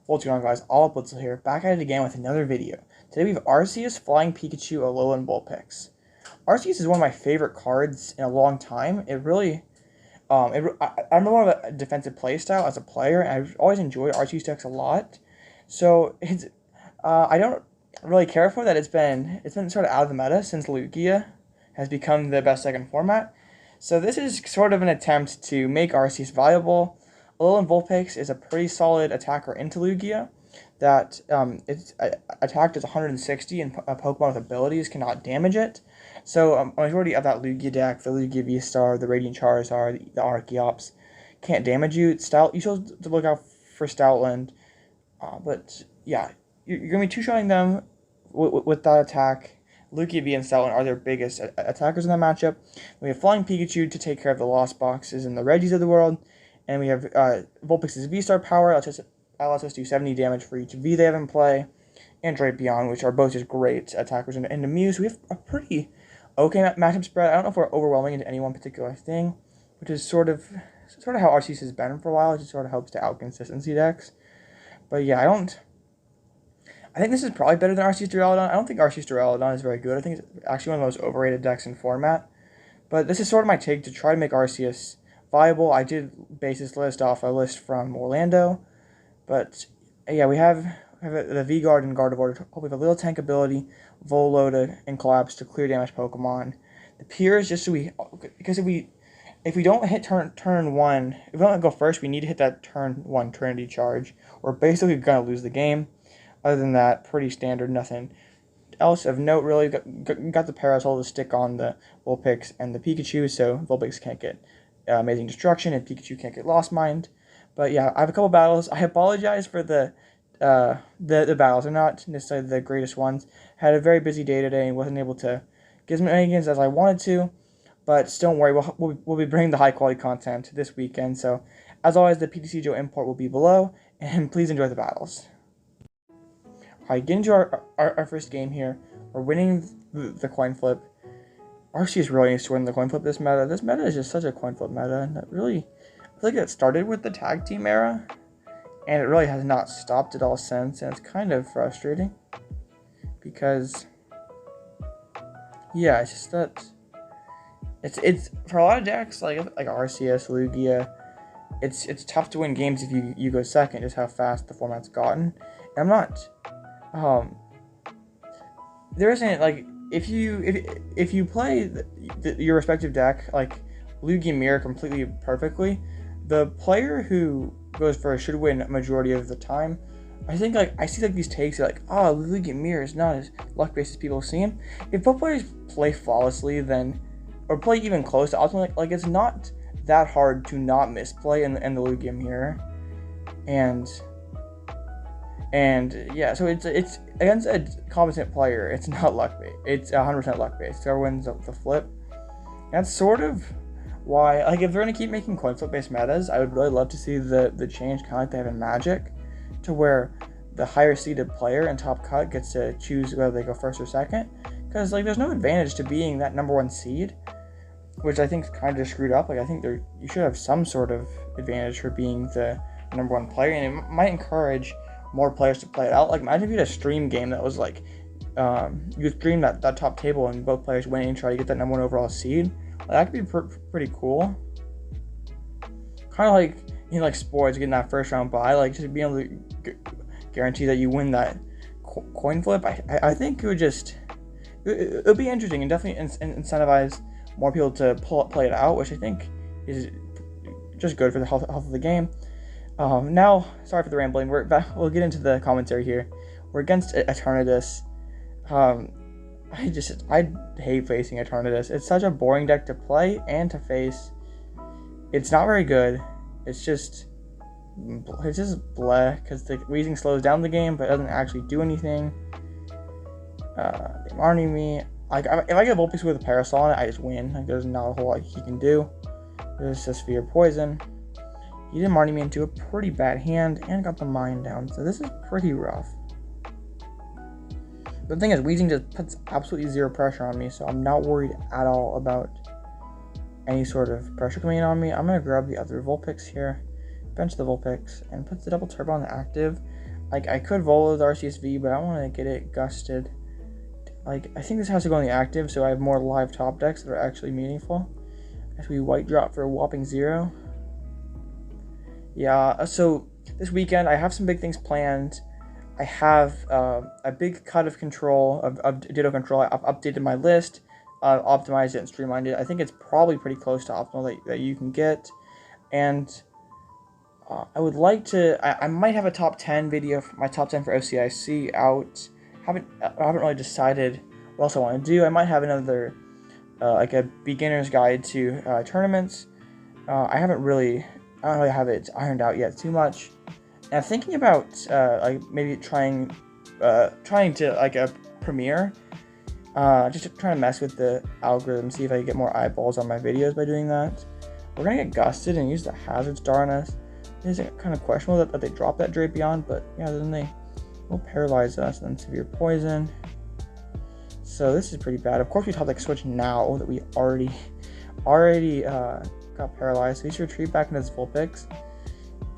What's going on, guys? All Blitzel here, back at it again with another video. Today we have Arceus Flying Pikachu Alolan Vulpix. Arceus is one of my favorite cards in a long time. It really, I'm more of a defensive playstyle as a player, and I've always enjoyed Arceus decks a lot. So I don't really care for that. It's been sort of out of the meta since Lugia has become the best deck in format. So this is sort of an attempt to make Arceus viable. Alolan Vulpix is a pretty solid attacker into Lugia that its attack is 160 and a Pokemon with abilities cannot damage it. So a majority of that Lugia deck, the Lugia VSTAR, the Radiant Charizard, the Arceus, can't damage you. You should look out for Stoutland. But yeah, you're going to be two-shotting them with that attack. Lugia V and Stoutland are their biggest attackers in that matchup. We have Flying Pikachu to take care of the Lost Boxes and the Regis of the world. And we have Vulpix's V-Star power, allows us to do 70 damage for each V they have in play, and Drapion, which are both just great attackers. And the Muse, we have a pretty okay matchup spread. I don't know if we're overwhelming into any one particular thing, which is sort of how Arceus has been for a while. It just sort of helps to out-consistency decks. But yeah, I think this is probably better than Arceus Duraludon. I don't think Arceus Duraludon is very good. I think it's actually one of the most overrated decks in format. But this is sort of my take to try to make Arceus viable. I did base this list off a list from Orlando, but yeah, we have the V-Guard and Gardevoir. We have a little tank ability, Volo and Collapsed to clear damage Pokemon. The Piers, just so because if we don't hit turn one, if we don't go first, we need to hit that turn one Trinity charge. We're basically gonna lose the game. Other than that, pretty standard, nothing else of note really. Got the Parasol to stick on the Vulpix and the Pikachu, so Vulpix can't get Amazing Destruction, and Pikachu can't get Lost Mind. But yeah, I have a couple battles. I apologize for the battles. They're not necessarily the greatest ones. Had a very busy day today and wasn't able to get as many games as I wanted to. But don't worry, we'll be bringing the high quality content this weekend. So as always, the PTCGO import will be below, and please enjoy the battles. Alright, getting to our first game here. We're winning the coin flip. Arceus really needs to win the coin flip this meta. This meta is just such a coin flip meta, and that really, I feel like it started with the tag team era, and it really has not stopped at all since, and it's kind of frustrating, because, yeah, it's just that, it's for a lot of decks, like Arceus, Lugia, it's tough to win games if you go second, just how fast the format's gotten, and I'm not, there isn't, like, if you play your respective deck, like Lugia Mirror completely perfectly, the player who goes first should win a majority of the time. I think, like, I see like these takes like, oh, Lugia Mirror is not as luck-based as people seem. If both players play flawlessly, then, or play even close to ultimately, like it's not that hard to not misplay in the Lugia Mirror, and yeah, so it's against a competent player. It's not luck based. It's 100% luck based. Whoever wins the flip. That's sort of why, like, if they're gonna keep making coin flip based metas, I would really love to see the change, kind of like they have in Magic, to where the higher seeded player in top cut gets to choose whether they go first or second. Because, like, there's no advantage to being that #1 seed, which I think is kind of screwed up. Like, I think you should have some sort of advantage for being the #1 player, and it might encourage more players to play it out. Like, imagine if you had a stream game that was like, you stream that top table and both players win and try to get that #1 overall seed. Like, that could be pretty cool. Kind of like, you know, like sports, getting that first round bye, like just being able to guarantee that you win that coin flip. I think it would just, it would be interesting and definitely incentivize more people to play it out, which I think is just good for the health of the game. Now, sorry for the rambling. We'll get into the commentary here. We're against Eternatus. I hate facing Eternatus. It's such a boring deck to play and to face. It's not very good. It's just bleh, because the Weezing slows down the game, but doesn't actually do anything. They Marnie me. Like, if I get a Vulpix with a Parasol on it, I just win. Like, there's not a whole lot he can do. There's just Sphere Poison. He did Marnie me into a pretty bad hand and got the Mind down, so this is pretty rough. But the thing is, Weezing just puts absolutely zero pressure on me, so I'm not worried at all about any sort of pressure coming in on me. I'm going to grab the other Vulpix here, bench the Vulpix, and put the double turbo on the active. Like, I could Volo the Arceus V, but I don't want to get it gusted. Like, I think this has to go on the active, so I have more live top decks that are actually meaningful. As we white drop for a whopping 0. Yeah, so this weekend I have some big things planned. I have a big cut of control, of Ditto control. I've updated my list, optimized it and streamlined it. I think it's probably pretty close to optimal that you can get. And I would like to, I might have a top 10 video, my top 10 for OCIC out. I haven't really decided what else I want to do. I might have another, like a beginner's guide to tournaments. I don't really have it ironed out yet too much. And I'm thinking about like maybe trying to like a premiere, just to try to mess with the algorithm, see if I can get more eyeballs on my videos by doing that. We're gonna get gusted and use the hazard star on us. It is kind of questionable that they dropped that Drapion, but yeah, then they will paralyze us and then severe poison. So this is pretty bad. Of course, we top like switch now that we already got paralyzed. So we should retreat back into this Vulpix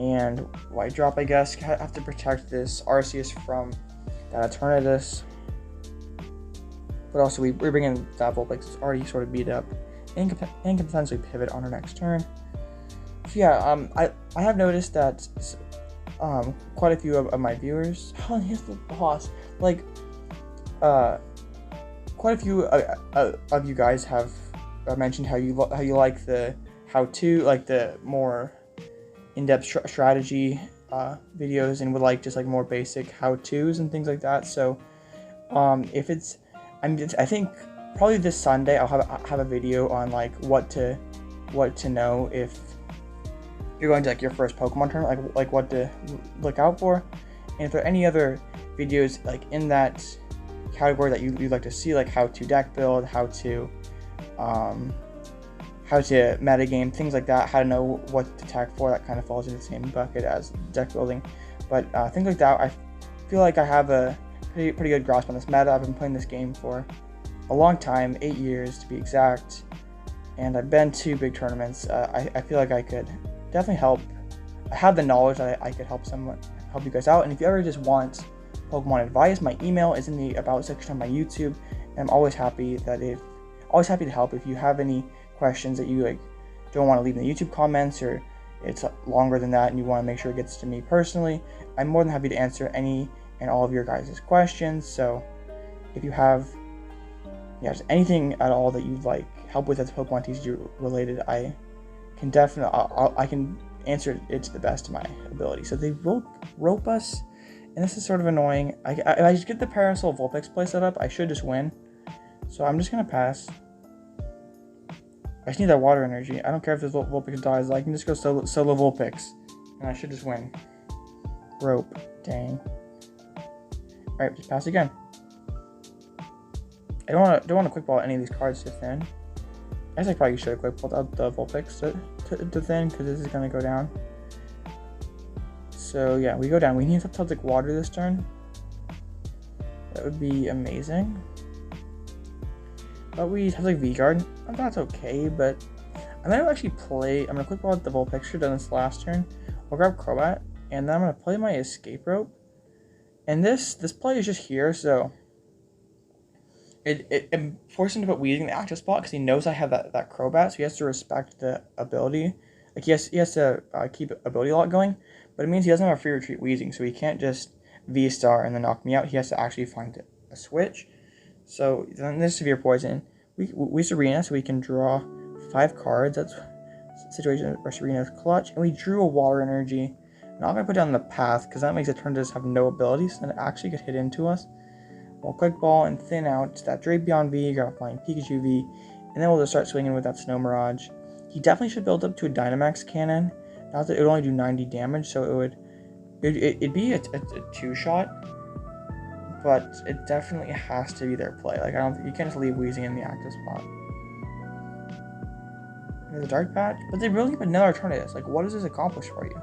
and white drop. I guess have to protect this Arceus from that Eternatus. But also we bring in that Vulpix. It's already sort of beat up and can potentially pivot on our next turn. So yeah, I have noticed that quite a few of my viewers, oh, here's the boss, like quite a few of you guys have mentioned how you like the how-to, like the more in-depth strategy videos, and would like just like more basic how-tos and things like that. So if it's, I think probably this Sunday I'll have a video on like what to know if you're going to like your first Pokemon tournament, like what to look out for. And if there are any other videos like in that category that you'd like to see, like how to deck build, how to metagame, things like that, how to know what to attack for, that kind of falls in the same bucket as deck building. But things like that, I feel like I have a pretty good grasp on this meta. I've been playing this game for a long time, 8 years to be exact, and I've been to big tournaments. I feel like I could definitely help. I have the knowledge that I could help you guys out. And if you ever just want Pokemon advice, my email is in the about section of my YouTube, and I'm always happy to help. If you have any questions that you like don't want to leave in the YouTube comments, or it's longer than that and you want to make sure it gets to me personally, I'm more than happy to answer any and all of your guys' questions. So if you have just anything at all that you'd like help with that's Pokemon TCG related, I can definitely I can answer it to the best of my ability. So they rope us, and this is sort of annoying. If I just get the Parasol Vulpix play set up, I should just win. So I'm just gonna pass. I just need that water energy. I don't care if this Vulpix dies. I can just go solo Vulpix, and I should just win. Rope, dang. All right, just pass again. I don't want to quick ball any of these cards to thin. I guess I probably should have quick balled out the Vulpix to thin, because this is gonna go down. So yeah, we go down. We need to Celtic water this turn. That would be amazing. But we have like V-Guard. I thought it's okay, but I'm gonna actually play. I'm gonna quick ball out the Vulpix. Should have done this last turn. I'll grab Crobat, and then I'm gonna play my Escape Rope. And this play is just here, so it forced him to put Weezing in the active spot because he knows I have that Crobat, so he has to respect the ability. Like he has to keep ability lock going, but it means he doesn't have a free retreat Weezing, so he can't just V-Star and then knock me out. He has to actually find a switch. So then there's severe poison. We Serena, so we can draw 5 cards. That's a situation where Serena's clutch, and we drew a Water Energy. I'm not gonna put down the path because that makes it turn to just have no abilities, and it actually could hit into us. We'll quick ball and thin out that Drapion V, grab a Flying Pikachu V, and then we'll just start swinging with that Snow Mirage. He definitely should build up to a Dynamax cannon. Not that it would only do 90 damage, so it'd be a 2-shot, but it definitely has to be their play. Like you can't just leave Weezing in the active spot. There's a Dark Patch, but they really have another Eternatus. Like, what does this accomplish for you?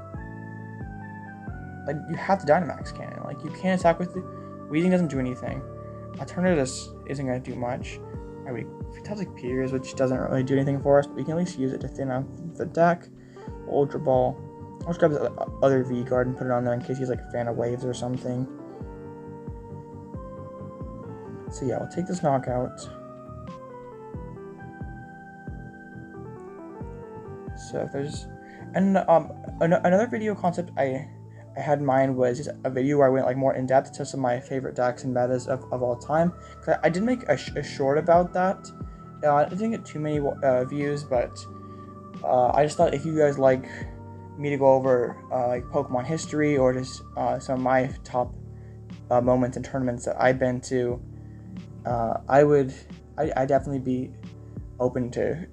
Like, you have the Dynamax cannon. Like, you can't attack with it. Weezing doesn't do anything. Eternatus isn't going to do much. We have like Piers, which doesn't really do anything for us, but we can at least use it to thin out the deck. Ultra Ball. I'll just grab the other V guard and put it on there in case he's like a fan of waves or something. So yeah, I'll take this knockout. So if there's, and another video concept I had in mind was just a video where I went like more in depth to some of my favorite decks and metas of all time. Cause I did make a short about that. I didn't get too many views, but I just thought if you guys like me to go over like Pokemon history or just some of my top moments and tournaments that I've been to, I'd definitely be open to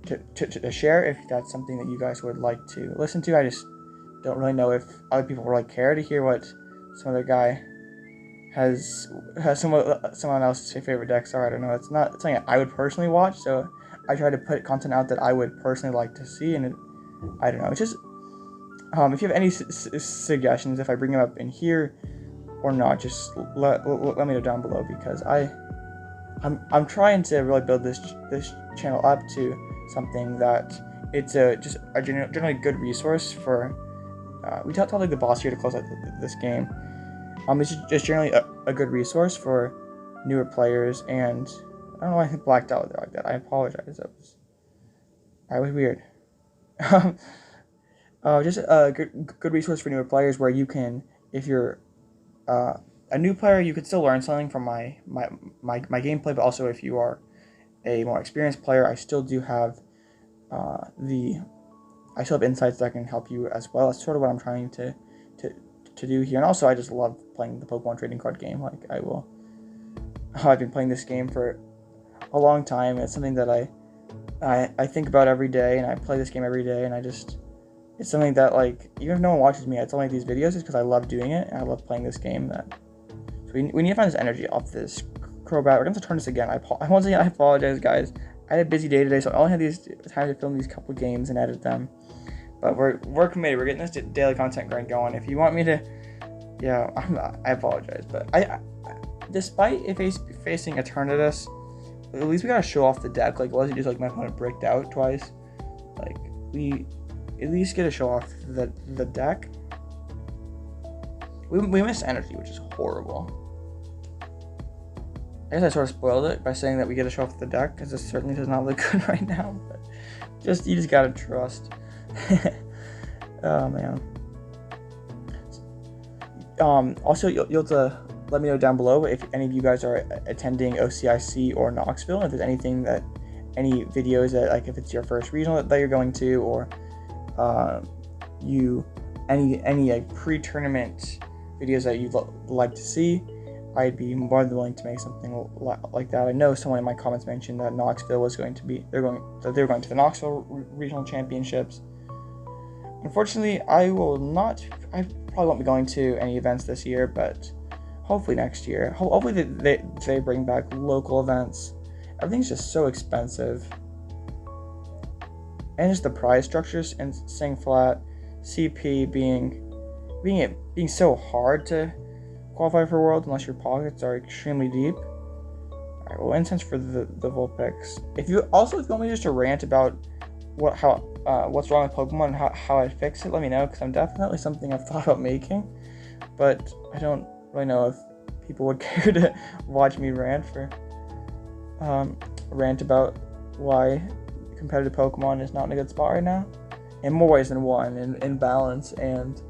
share if that's something that you guys would like to listen to. I just don't really know if other people really care to hear what some other guy has someone else's favorite decks are. I don't know. It's not something I would personally watch, so I try to put content out that I would personally like to see, and I don't know. It's just if you have any suggestions, if I bring them up in here or not, just let me know down below, because I'm trying to really build this channel up to something that it's just a generally good resource for. We tell like the boss here to close out this game. It's just generally a good resource for newer players, and I don't know why I blacked out there like that. I apologize. That was weird. Just a good resource for newer players where you can, if you're a new player, you could still learn something from my gameplay, but also if you are a more experienced player, I still do have I still have insights that can help you as well. That's sort of what I'm trying to do here. And also, I just love playing the Pokemon trading card game. Like, I've been playing this game for a long time. It's something that I think about every day, and I play this game every day, and it's something that, like, even if no one watches me, I still make these videos just because I love doing it, and I love playing this game. So we need to find this energy off this Crobat. We're going to turn this again. Once again, I apologize, guys. I had a busy day today, so I only had these time to film these couple games and edit them. But we're committed. We're getting this daily content grind going. If you want me to, yeah, I apologize. But despite if facing Eternatus, at least we gotta show off the deck. Like, wasn't just like my opponent bricked out twice. Like, we at least get to show off the deck. We missed energy, which is horrible. I guess I sort of spoiled it by saying that we get to show off the deck, because this certainly does not look good right now. But you just gotta trust. Oh man. Also, you'll have to let me know down below if any of you guys are attending OCIC or Knoxville. If there's anything any videos that, like, if it's your first regional that you're going to, or any like pre-tournament videos that you'd like to see, I'd be more than willing to make something like that. I know someone in my comments mentioned that Knoxville was going to be, they were going to the Knoxville Regional Championships. Unfortunately, I probably won't be going to any events this year, but hopefully next year. Hopefully they bring back local events. Everything's just so expensive. And just the prize structures and staying flat, CP being so hard to qualify for Worlds unless your pockets are extremely deep. Alright, well, incense for the Vulpix. If you want me just to rant about what's wrong with Pokemon and how I fix it, let me know, because I'm definitely something I've thought about making, but I don't really know if people would care to watch me rant about why competitive Pokemon is not in a good spot right now, in more ways than one, in balance and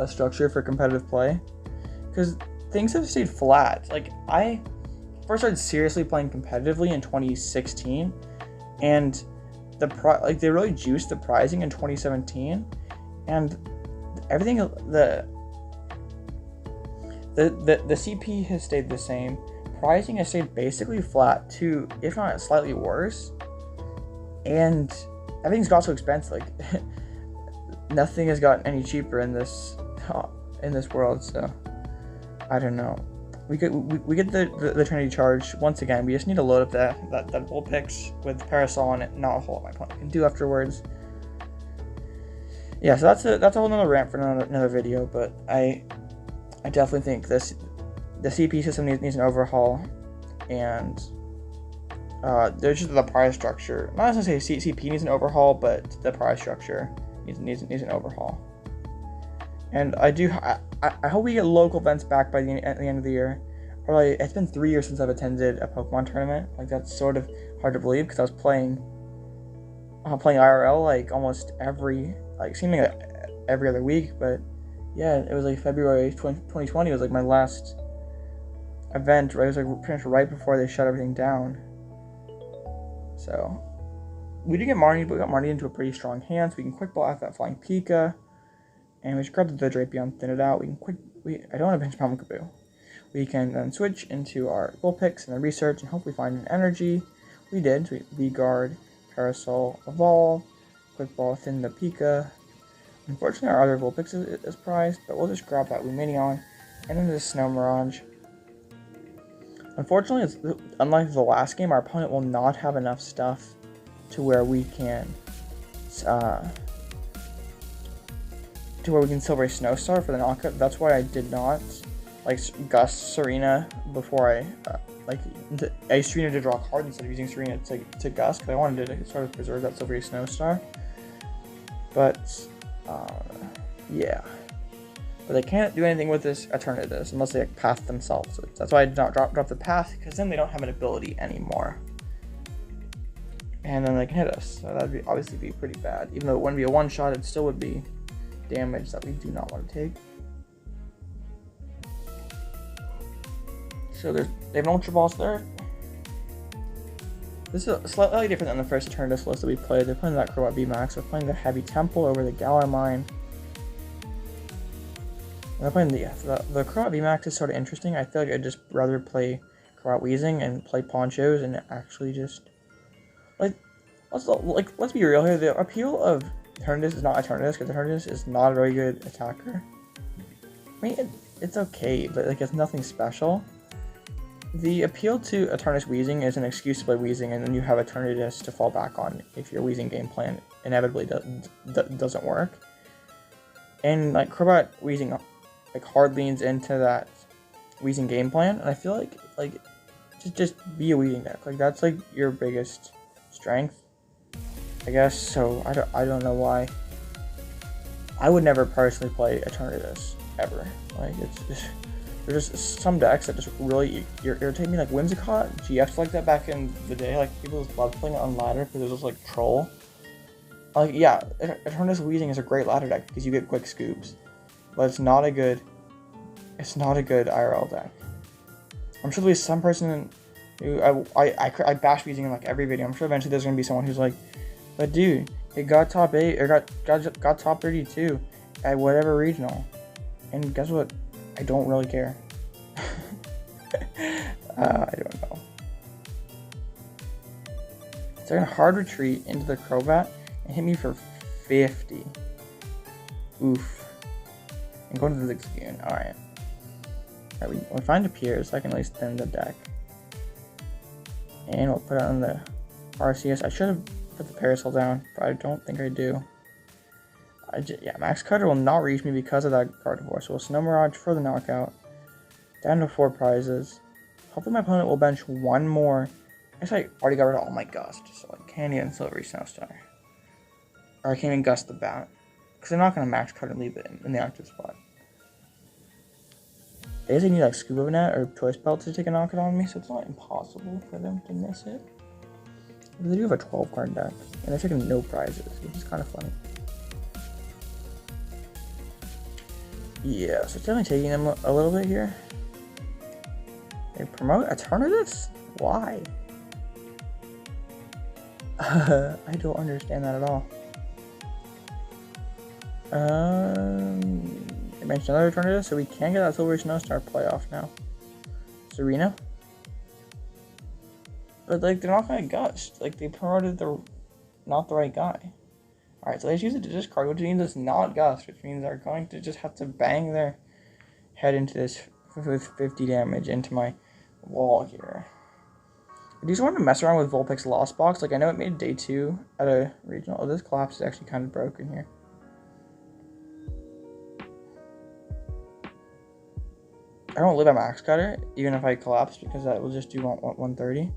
structure for competitive play, because things have stayed flat. Like, I first started seriously playing competitively in 2016, and they really juiced the prizing in 2017, and everything, the CP has stayed the same. Pricing has stayed basically flat to, if not slightly worse, and everything's got so expensive. Like, nothing has gotten any cheaper in this world. So I don't know. We get the Trinity charge once again. We just need to load up that Vulpix with Parasol on it. Not a whole lot my opponent can do afterwards. Yeah, so that's a whole nother rant for another video. But I definitely think the CP system needs an overhaul, and there's just the prize structure. Not necessarily CP needs an overhaul, but the prize structure needs an overhaul. And I hope we get local events back by at the end of the year. Or like, it's been 3 years since I've attended a Pokemon tournament. Like, that's sort of hard to believe because I was playing IRL like almost seemingly like every other week. But yeah, it was like February 2020 was like my last event. Right? It was like pretty much right before they shut everything down. So we did get Marnie, but we got Marnie into a pretty strong hand, so we can quick ball after that Flying Pika. And we just grab the Drapion, thin it out. We can I don't want to bench Pumpkaboo. We can then switch into our Vulpix and then research and hopefully find an energy. We did. So we V-Guard, Parasol, Evolve, quick ball, thin the Pika. Unfortunately, our other Vulpix is prized, but we'll just grab that Lumineon and then this Snow Mirage. Unfortunately, unlike the last game, our opponent will not have enough stuff to where we can Silver Snowstar for the knockout. That's why I did not like Gust Serena before I used Serena to draw a card instead of using Serena to Gust because I wanted to sort of preserve that Silver Snowstar. But yeah, but they can't do anything with this Eternatus unless they like, path themselves. So that's why I did not drop the path, because then they don't have an ability anymore. And then they can hit us, so that would obviously be pretty bad. Even though it wouldn't be a one-shot, it still would be damage that we do not want to take. So they have an Ultra Ball there. This is slightly different than the first Eternatus list that we played. They're playing that Crobat VMAX. They're playing the Heavy Temple over the Galar Mine. And they're playing the Crobat VMAX is sort of interesting. I feel like I'd just rather play Crobat Weezing and play Ponchos and actually just let's be real here. The appeal of Eternatus is not Eternatus, because Eternatus is not a very good attacker. I mean, it's okay, but like it's nothing special. The appeal to Eternatus Weezing is an excuse to play Weezing, and then you have Eternatus to fall back on if your Weezing game plan inevitably doesn't work. And like Crobat Weezing like hard leans into that Weezing game plan, and I feel like just be a Weezing deck. Like that's like your biggest strength, I guess. So I don't know why. I would never personally play Eternatus ever. Like there's just some decks that just really irritate me, like Whimsicott, GX like that back in the day. Like people just loved playing it on ladder because it was just like troll. Like yeah, Eternatus Weezing is a great ladder deck because you get quick scoops, but it's not a good IRL deck. I'm sure there'll be some person who I bash Weezing in like every video. I'm sure eventually there's gonna be someone who's like, but dude, it got top 8 or got top 32 at whatever regional, and guess what? I don't really care. I don't know. So they're gonna hard retreat into the Crobat and hit me for 50. Oof. And go into the Zigzagoon. Alright. We'll find a Piers, so I can at least thin the deck. And we'll put it on the Arceus. I should have put the Parasol down, but I don't think I do. Yeah, Max Cutter will not reach me because of that Gardevoir, so we'll Snow Mirage for the knockout. Down to 4 prizes. Hopefully my opponent will bench one more. I guess I already got rid of all my Gust, so I can't even Silvery Snowstar. Or I can't even Gust the Bat, because I'm not going to Max Cutter and leave it in the active spot. They just need like Scuba Net or Choice Belt to take a knockout on me, so it's not impossible for them to miss it. But they do have a 12 card deck, and they're taking no prizes, which is kind of funny. Yeah, so it's definitely taking them a little bit here. They promote Eternatus? Why? I don't understand that at all. They mentioned another Eternatus, so we can get that Silver Snowstar playoff now. Serena? But like, they're not gonna Gust. Like, they promoted not the right guy. Alright, so they just use it to discard, which means it's not Gust, which means they're going to just have to bang their head into this with 50 damage into my wall here. I just wanted to mess around with Vulpix Lost Box. Like, I know it made day 2 at a regional. Oh, this Collapse is actually kind of broken here. I don't live at Max Cutter, even if I collapse, because that will just do 130.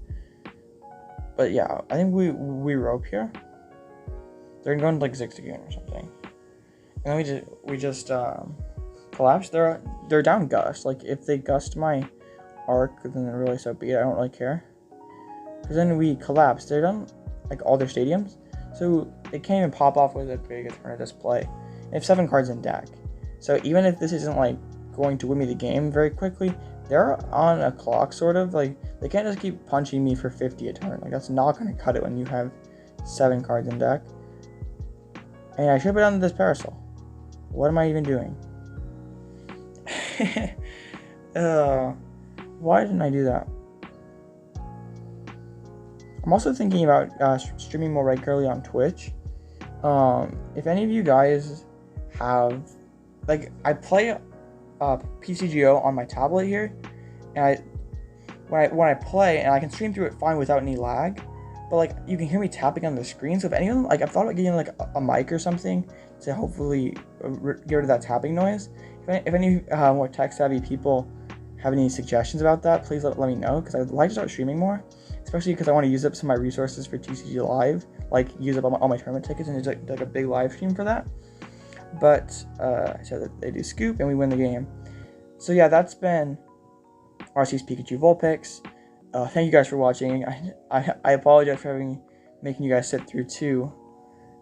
But yeah, I think we rope here. They're going to like Zigzagoon or something. And then we just collapsed. They're down gust. Like, if they gust my arc, then really so be it. I don't really care. Because then we collapsed. They're done, like, all their stadiums. So it can't even pop off with a big Eternatus play. They have 7 cards in deck. So even if this isn't, like, going to win me the game very quickly, they're on a clock, sort of. Like, they can't just keep punching me for 50 a turn. Like, that's not going to cut it when you have 7 cards in deck. And I should have put on this Parasol. What am I even doing? Why didn't I do that? I'm also thinking about streaming more regularly on Twitch. If any of you guys have, like, I play PTCGO on my tablet here, and when I play, and I can stream through it fine without any lag, but, like, you can hear me tapping on the screen. So if anyone, like, I've thought about getting, like, a mic or something to hopefully get rid of that tapping noise. If any more tech-savvy people have any suggestions about that, please let me know, because I'd like to start streaming more, especially because I want to use up some of my resources for TCG Live, like use up all my tournament tickets and do like a big live stream for that. But so that they do scoop and we win the game. So yeah, that's been Arceus Pikachu Vulpix. Thank you guys for watching. I apologize for making you guys sit through two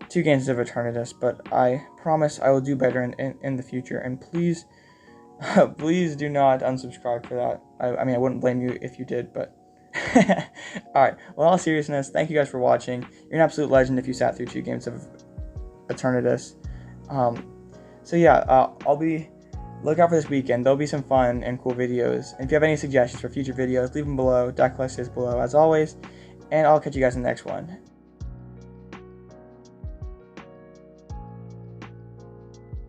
games of Eternatus, but I promise I will do better in the future. And please, please do not unsubscribe for that. I mean, I wouldn't blame you if you did, but alright, well, in all seriousness, thank you guys for watching. You're an absolute legend if you sat through 2 games of Eternatus. So yeah, look out for this weekend. There'll be some fun and cool videos. And if you have any suggestions for future videos, leave them below. Deck list is below as always. And I'll catch you guys in the next one.